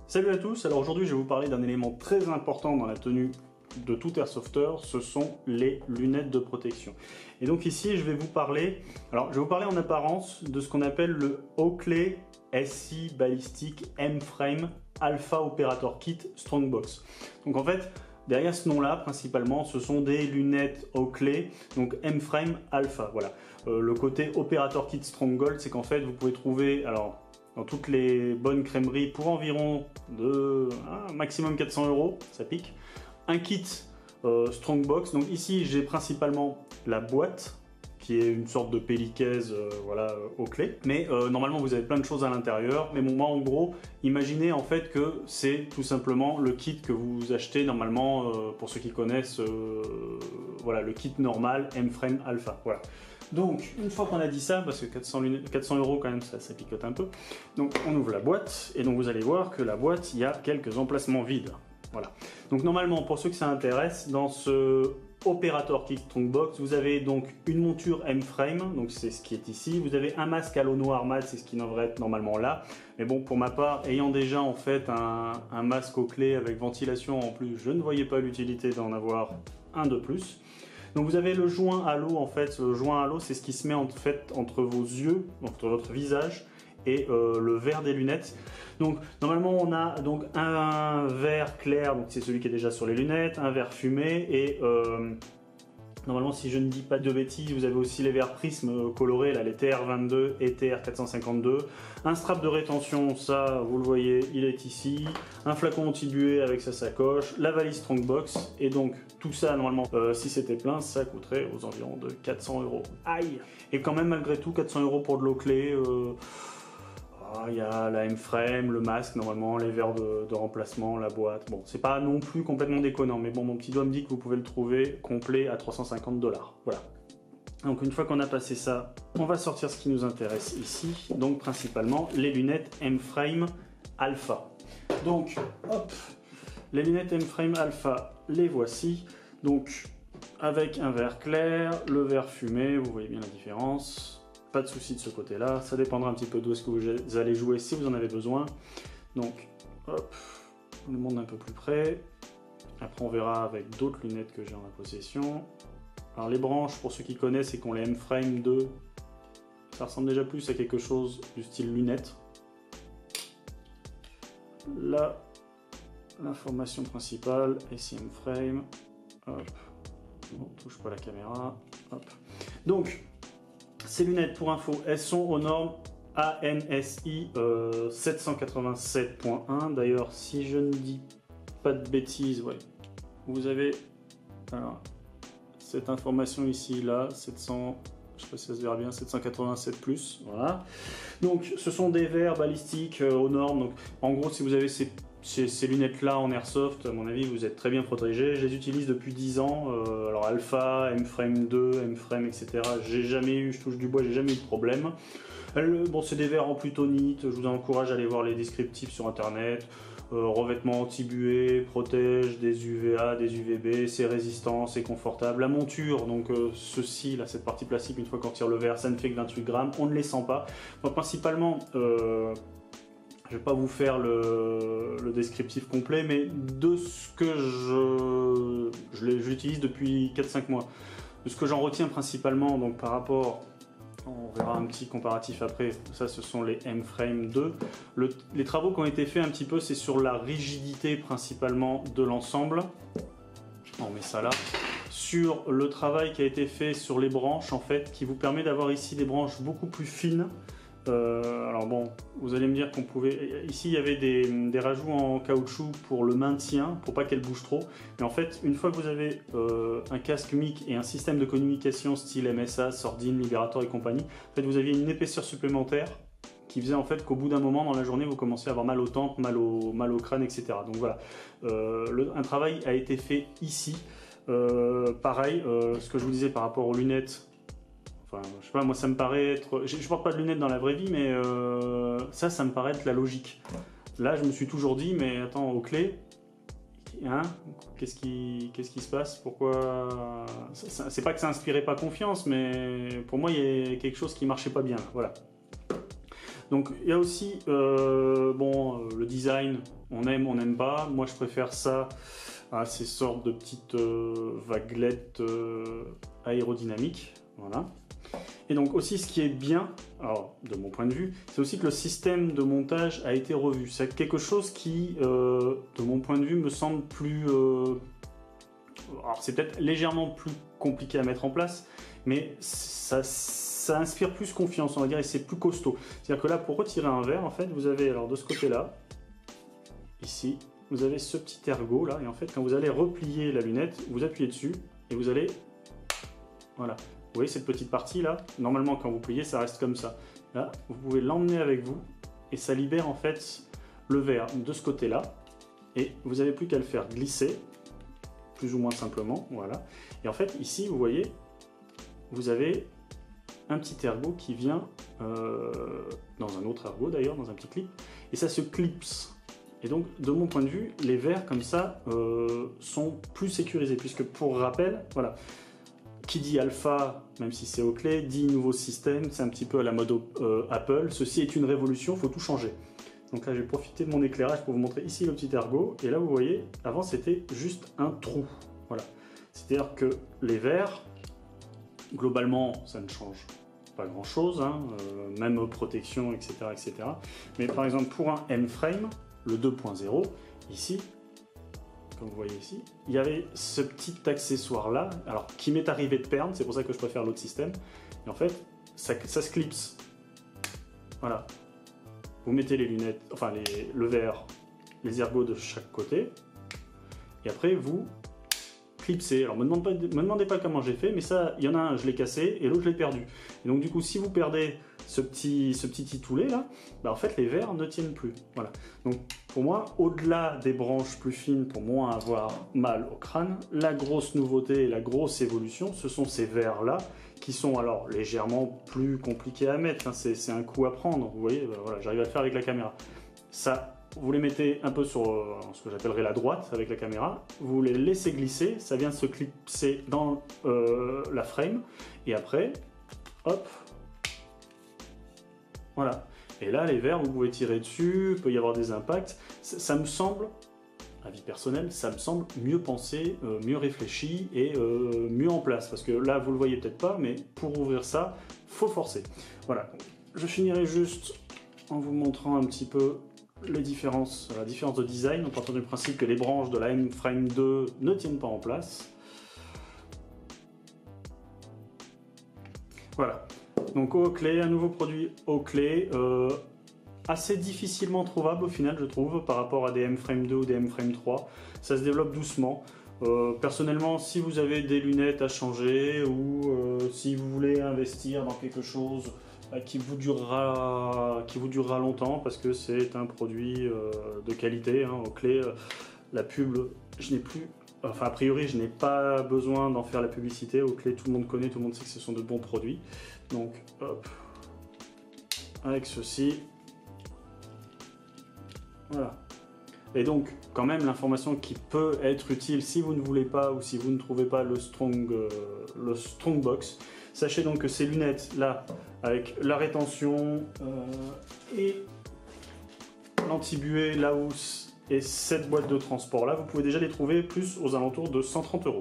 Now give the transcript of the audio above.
Salut à tous, alors aujourd'hui je vais vous parler d'un élément très important dans la tenue de tout airsofter, ce sont les lunettes de protection. Et donc ici je vais vous parler, en apparence de ce qu'on appelle le Oakley SI Ballistic M-Frame Alpha Operator Kit Strongbox. Donc en fait, derrière ce nom-là, principalement, ce sont des lunettes Oakley, donc M-Frame Alpha, voilà. Le côté Operator Kit Strong Gold, c'est qu'en fait vous pouvez trouver, alors dans toutes les bonnes crèmeries pour environ maximum 400 €, ça pique. Un kit Strongbox, donc ici j'ai principalement la boîte qui est une sorte de pellicaise Oakley, mais normalement vous avez plein de choses à l'intérieur, mais bon, moi en gros, imaginez en fait que c'est tout simplement le kit que vous achetez normalement, pour ceux qui connaissent, le kit normal M-Frame Alpha, voilà. Donc, une fois qu'on a dit ça, parce que 400 € quand même, ça picote un peu, donc on ouvre la boîte, et donc vous allez voir que la boîte, il y a quelques emplacements vides. Voilà. Donc normalement, pour ceux que ça intéresse, dans ce Operator Kit Strongbox, vous avez donc une monture M-Frame, donc c'est ce qui est ici, vous avez un masque à l'eau noir mat, c'est ce qui devrait être normalement là, mais bon, pour ma part, ayant déjà en fait un masque Oakley avec ventilation en plus, je ne voyais pas l'utilité d'en avoir un de plus. Donc vous avez le joint à l'eau, en fait, le joint à l'eau c'est ce qui se met en fait entre vos yeux, entre votre visage et le verre des lunettes. Donc normalement on a donc un vert clair, donc c'est celui qui est déjà sur les lunettes, un vert fumé et normalement si je ne dis pas de bêtises, vous avez aussi les verres prismes colorés, là, les TR22 et TR452, un strap de rétention, ça vous le voyez, il est ici, un flacon anti-buée avec sa sacoche, la valise Strongbox, et donc tout ça normalement, si c'était plein, ça coûterait aux environs de 400 €. Aïe! Et quand même malgré tout, 400 € pour de l'Oakley, il y a la M-Frame, le masque, normalement, les verres de remplacement, la boîte. Bon, c'est pas non plus complètement déconnant, mais bon, mon petit doigt me dit que vous pouvez le trouver complet à 350 $. Voilà. Donc une fois qu'on a passé ça, on va sortir ce qui nous intéresse ici, donc principalement les lunettes M-Frame Alpha. Donc, hop, les lunettes M-Frame Alpha, les voici. Donc, avec un vert clair, le vert fumé, vous voyez bien la différence. Pas de souci de ce côté-là, ça dépendra un petit peu d'où est-ce que vous allez jouer si vous en avez besoin. Donc, hop, on le montre un peu plus près. Après, on verra avec d'autres lunettes que j'ai en ma possession. Alors, les branches, pour ceux qui connaissent et qui ont les M-Frame 2, ça ressemble déjà plus à quelque chose du style lunettes. Là, l'information principale, ici M-Frame. Hop, on touche pas la caméra. Hop. Donc, ces lunettes, pour info, elles sont aux normes ANSI 787.1. D'ailleurs, si je ne dis pas de bêtises, ouais, vous avez alors, cette information ici, là, 700, je sais pas si ça se verra bien, 787+, voilà. Donc, ce sont des verres balistiques aux normes. Donc, en gros, si vous avez ces lunettes-là en airsoft, à mon avis, vous êtes très bien protégés. Je les utilise depuis 10 ans. Alors Alpha, M-Frame 2, M-Frame, etc. J'ai jamais eu, je touche du bois, j'ai jamais eu de problème. Bon, c'est des verres en plutonite. Je vous encourage à aller voir les descriptifs sur internet. Revêtement anti-buée, protège des UVA, des UVB, c'est résistant, c'est confortable. La monture, donc ceci, là, cette partie plastique, une fois qu'on tire le verre, ça ne fait que 28 grammes. On ne les sent pas. Donc, principalement, je ne vais pas vous faire le descriptif complet, mais de ce que je l'utilise depuis 4-5 mois. De ce que j'en retiens principalement, donc par rapport, on verra un petit comparatif après, ça ce sont les M-Frame 2. Les travaux qui ont été faits un petit peu, c'est sur la rigidité principalement de l'ensemble. On met ça là. Sur le travail qui a été fait sur les branches, en fait, qui vous permet d'avoir ici des branches beaucoup plus fines. Alors bon, vous allez me dire qu'on pouvait... Ici, il y avait des rajouts en caoutchouc pour le maintien, pour pas qu'elle bouge trop. Mais en fait, une fois que vous avez un casque MIC et un système de communication style MSA, Sordine, Liberator et compagnie, en fait, vous aviez une épaisseur supplémentaire qui faisait en fait qu'au bout d'un moment dans la journée, vous commencez à avoir mal aux tempes, mal au crâne, etc. Donc voilà, un travail a été fait ici. Pareil, ce que je vous disais par rapport aux lunettes, enfin, je sais pas, moi ça me paraît être... Je porte pas de lunettes dans la vraie vie, mais ça me paraît être la logique. Là, je me suis toujours dit, mais attends, Oakley, hein, qu'est-ce qui se passe? Pourquoi... C'est pas que ça inspirait pas confiance, mais pour moi, il y a quelque chose qui marchait pas bien, voilà. Donc il y a aussi le design, on aime, on n'aime pas. Moi je préfère ça à ces sortes de petites vaguelettes aérodynamiques. Voilà. Et donc aussi ce qui est bien, alors de mon point de vue, c'est aussi que le système de montage a été revu. C'est quelque chose qui, de mon point de vue, me semble plus... alors c'est peut-être légèrement plus compliqué à mettre en place, mais ça inspire plus confiance, on va dire, et c'est plus costaud. C'est-à-dire que là, pour retirer un verre, en fait, vous avez, alors de ce côté-là, ici, vous avez ce petit ergot là, et en fait, quand vous allez replier la lunette, vous appuyez dessus, et vous allez... Voilà. Vous voyez cette petite partie là, normalement quand vous pliez ça reste comme ça. Là, vous pouvez l'emmener avec vous et ça libère en fait le verre de ce côté-là. Et vous n'avez plus qu'à le faire glisser, plus ou moins simplement, voilà. Et en fait ici vous voyez, vous avez un petit ergot qui vient dans un autre ergot d'ailleurs, dans un petit clip, et ça se clipse. Et donc de mon point de vue, les verres comme ça sont plus sécurisés, puisque pour rappel, voilà. Qui dit alpha, même si c'est Oakley, dit nouveau système, c'est un petit peu à la mode Apple. Ceci est une révolution, il faut tout changer. Donc là, je vais profiter de mon éclairage pour vous montrer ici le petit ergot. Et là, vous voyez, avant, c'était juste un trou. Voilà. C'est-à-dire que les verres, globalement, ça ne change pas grand-chose, hein, même protection, etc., etc. Mais par exemple, pour un M-frame, le 2.0, ici, comme vous voyez ici, il y avait ce petit accessoire là, alors qui m'est arrivé de perdre, c'est pour ça que je préfère l'autre système, et en fait, ça se clipse. Voilà. Vous mettez les lunettes, enfin le verre, les ergots de chaque côté, et après vous clipsez. Alors me demandez pas comment j'ai fait, mais ça, il y en a un, je l'ai cassé, et l'autre je l'ai perdu. Et donc du coup, si vous perdez ce petit titoulet là, bah en fait les verres ne tiennent plus. Voilà. Donc pour moi, au-delà des branches plus fines pour moins avoir mal au crâne, la grosse nouveauté et la grosse évolution, ce sont ces verres là qui sont alors légèrement plus compliqués à mettre. Hein. C'est un coup à prendre. Vous voyez, bah, voilà, j'arrive à le faire avec la caméra. Ça, vous les mettez un peu sur ce que j'appellerais la droite avec la caméra, vous les laissez glisser, ça vient se clipser dans la frame, et après, hop, voilà. Et là, les verres, vous pouvez tirer dessus, il peut y avoir des impacts. Ça me semble, avis personnel, ça me semble mieux pensé, mieux réfléchi et mieux en place. Parce que là, vous le voyez peut-être pas, mais pour ouvrir ça, faut forcer. Voilà. Je finirai juste en vous montrant un petit peu la différence de design, en partant du principe que les branches de la M-Frame 2 ne tiennent pas en place. Voilà. Donc Oakley, un nouveau produit Oakley, assez difficilement trouvable au final je trouve par rapport à des M-Frame 2 ou des M-Frame 3. Ça se développe doucement. Personnellement, si vous avez des lunettes à changer ou si vous voulez investir dans quelque chose qui vous durera longtemps parce que c'est un produit de qualité, hein, Oakley, la pub, je n'ai plus... Enfin, a priori, je n'ai pas besoin d'en faire la publicité. Oakley, tout le monde connaît, tout le monde sait que ce sont de bons produits. Donc, hop, avec ceci, voilà. Et donc, quand même, l'information qui peut être utile si vous ne voulez pas ou si vous ne trouvez pas le Strong Box, sachez donc que ces lunettes là, avec la rétention et l'anti-buée, la housse et cette boîte de transport là, vous pouvez déjà les trouver plus aux alentours de 130 €.